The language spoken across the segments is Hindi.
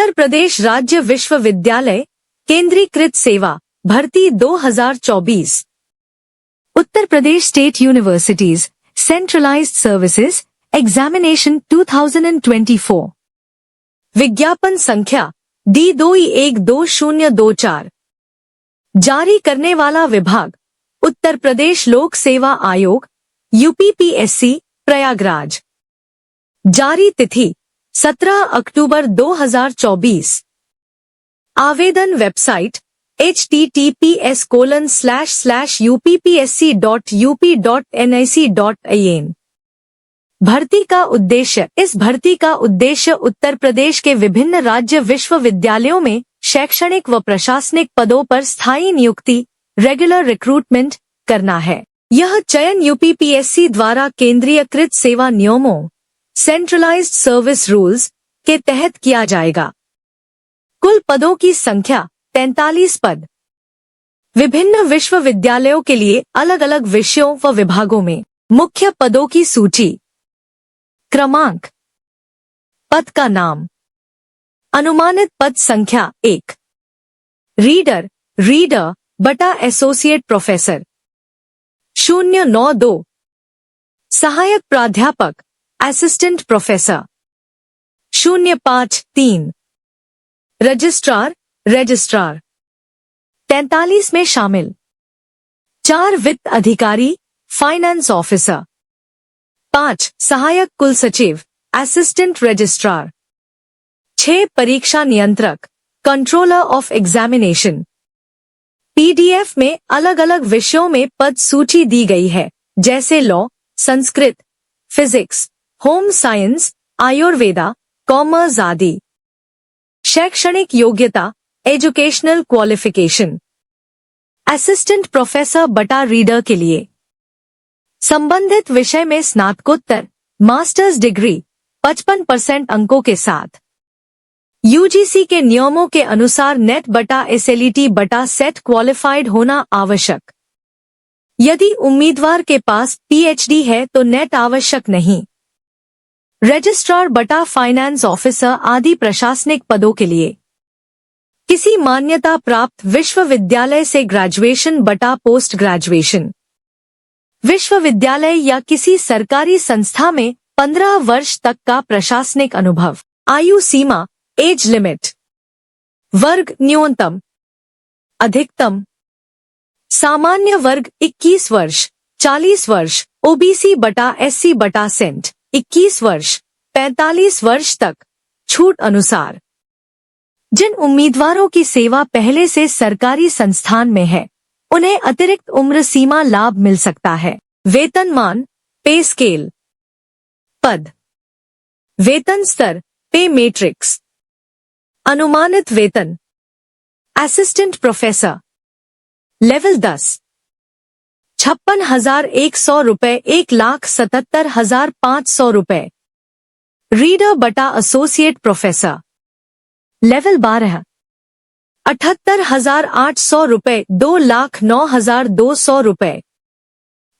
उत्तर प्रदेश राज्य विश्वविद्यालय केंद्रीकृत सेवा भर्ती 2024। Uttar Pradesh state universities centralized services examination 2024। विज्ञापन संख्या D212024। जारी करने वाला विभाग उत्तर प्रदेश लोक सेवा आयोग UPPSC प्रयागराज। जारी तिथि 17 अक्टूबर 2024। आवेदन वेबसाइट https://uppsc.up.nic.in। भर्ती का उद्देश्य। इस भर्ती का उद्देश्य उत्तर प्रदेश के विभिन्न राज्य विश्वविद्यालयों में शैक्षणिक व प्रशासनिक पदों पर स्थायी नियुक्ति रेगुलर रिक्रूटमेंट करना है। यह चयन UPPSC द्वारा केंद्रीयकृत सेवा नियमों सेंट्रलाइज्ड सर्विस रूल्स के तहत किया जाएगा। कुल पदों की संख्या 43 पद। विभिन्न विश्वविद्यालयों के लिए अलग अलग विषयों व विभागों में मुख्य पदों की सूची। क्रमांक। पद का नाम। अनुमानित पद संख्या 1। रीडर बटा एसोसिएट प्रोफेसर 092। सहायक प्राध्यापक असिस्टेंट प्रोफेसर 053। रजिस्ट्रार 43 में शामिल। 4 वित्त अधिकारी फाइनेंस ऑफिसर। 5 सहायक कुल सचिव असिस्टेंट रजिस्ट्रार। 6 परीक्षा नियंत्रक कंट्रोलर ऑफ एग्जामिनेशन। PDF में अलग अलग विषयों में पद सूची दी गई है, जैसे law, Sanskrit, physics, home science, Ayurveda, commerce आदि। शैक्षणिक योग्यता एजुकेशनल क्वालिफिकेशन। असिस्टेंट प्रोफेसर बटा रीडर के लिए संबंधित विषय में स्नातकोत्तर मास्टर्स डिग्री 55% अंकों के साथ। UGC के नियमों के अनुसार नेट बटा SLET बटा सेट क्वालिफाइड होना आवश्यक। यदि उम्मीदवार के पास PhD है तो नेट आवश्यक नहीं। रजिस्ट्रार बटा फाइनेंस ऑफिसर आदि प्रशासनिक पदों के लिए किसी मान्यता प्राप्त विश्वविद्यालय से ग्रेजुएशन बटा पोस्ट ग्रेजुएशन। विश्वविद्यालय या किसी सरकारी संस्था में 15 वर्ष तक का प्रशासनिक अनुभव। आयु सीमा एज लिमिट। वर्ग न्यूनतम अधिकतम। सामान्य वर्ग 21 वर्ष 40 वर्ष। OBC बटा SC बटा सेंट 21 वर्ष 45 वर्ष तक, छूट अनुसार। जिन उम्मीदवारों की सेवा पहले से सरकारी संस्थान में है उन्हें अतिरिक्त उम्र सीमा लाभ मिल सकता है। वेतनमान पे स्केल। पद। वेतन स्तर पे मैट्रिक्स। अनुमानित वेतन। असिस्टेंट प्रोफेसर लेवल 10 56,100 रुपए 1,77,500 रुपए। रीडर बटा एसोसिएट प्रोफेसर लेवल 12 78,800 रुपए 2,09,200 रुपए।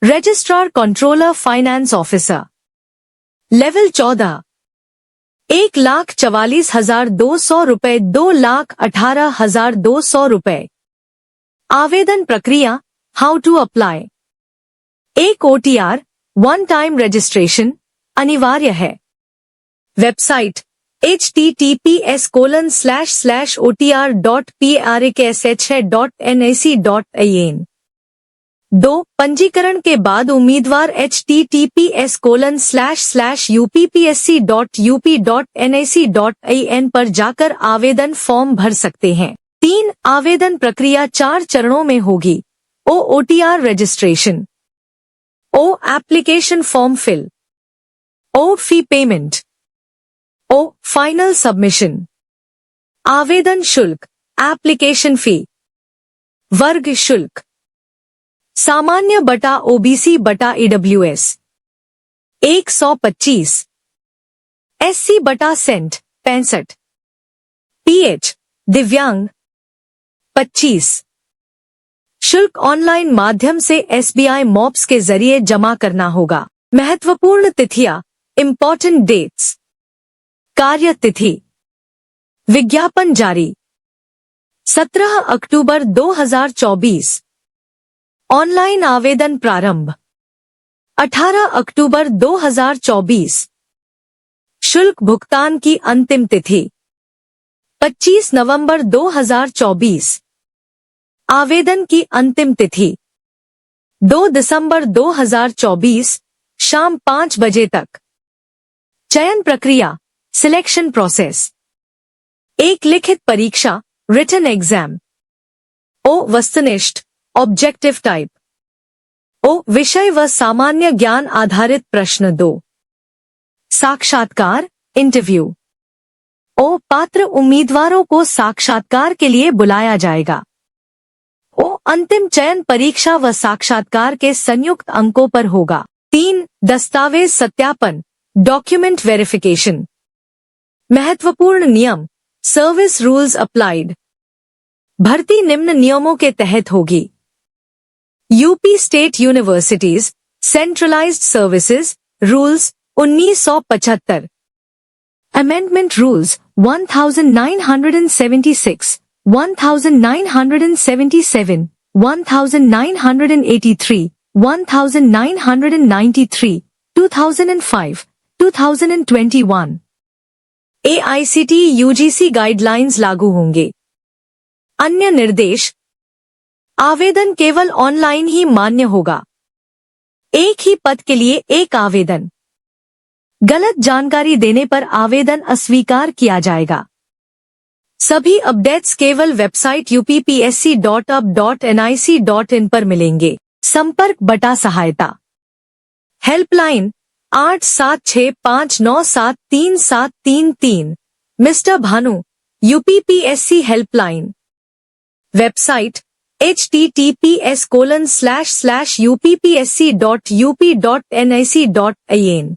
Registrar controller finance officer level 14 1,44,200 रुपए 2,18,200 रुपए। आवेदन प्रक्रिया। How to apply. एक OTR 1 टाइम रजिस्ट्रेशन अनिवार्य है। Website https://otr.prksh.nic.in। 2 पंजीकरण के बाद उम्मीदवार https://uppsc.up.nic.in पर जाकर आवेदन फॉर्म भर सकते हैं। 3 आवेदन प्रक्रिया 4 चरणों में होगी। OTR registration. Application form fill. Fee payment. Final submission. आवेदन शुल्क एप्लीकेशन फी। वर्ग शुल्क सामान्य बटा OBC बटा EWS 125। SC बटा सेंट 65। PH दिव्यांग 25। शुल्क ऑनलाइन माध्यम से SBI मॉप्स के जरिए जमा करना होगा। महत्वपूर्ण तिथियां इम्पोर्टेंट डेट्स। कार्य तिथि विज्ञापन जारी 17 अक्टूबर 2024। ऑनलाइन आवेदन प्रारंभ 18 अक्टूबर 2024। शुल्क भुगतान की अंतिम तिथि 25 नवंबर 2024। आवेदन की अंतिम तिथि 2 दिसंबर 2024 शाम 5 बजे तक। चयन प्रक्रिया सिलेक्शन प्रोसेस। एक लिखित परीक्षा रिटन एग्जाम। ओ वस्तुनिष्ठ ऑब्जेक्टिव टाइप। ओ विषय व सामान्य ज्ञान आधारित प्रश्न 2। साक्षात्कार इंटरव्यू। ओ पात्र उम्मीदवारों को साक्षात्कार के लिए बुलाया जाएगा। ओ अंतिम चयन परीक्षा व साक्षात्कार के संयुक्त अंकों पर होगा। 3 दस्तावेज सत्यापन डॉक्यूमेंट वेरिफिकेशन। महत्वपूर्ण नियम सर्विस रूल्स अप्लाइड। भर्ती निम्न नियमों के तहत होगी। UP state universities centralized services rules 1975। Amendment rules 1976, 1977, 1983, 1993, 2005, 2021। AICTE UGC guidelines लागू होंगे। अन्य निर्देश। आवेदन केवल ऑनलाइन ही मान्य होगा। एक ही पद के लिए एक आवेदन। गलत जानकारी देने पर आवेदन अस्वीकार किया जाएगा। सभी अपडेट्स केवल वेबसाइट uppsc.up.nic.in पर मिलेंगे। संपर्क बटा सहायता helpline 8765973733। Mister Bhanu UPPSC helpline. Website https://uppsc.up.nic.in।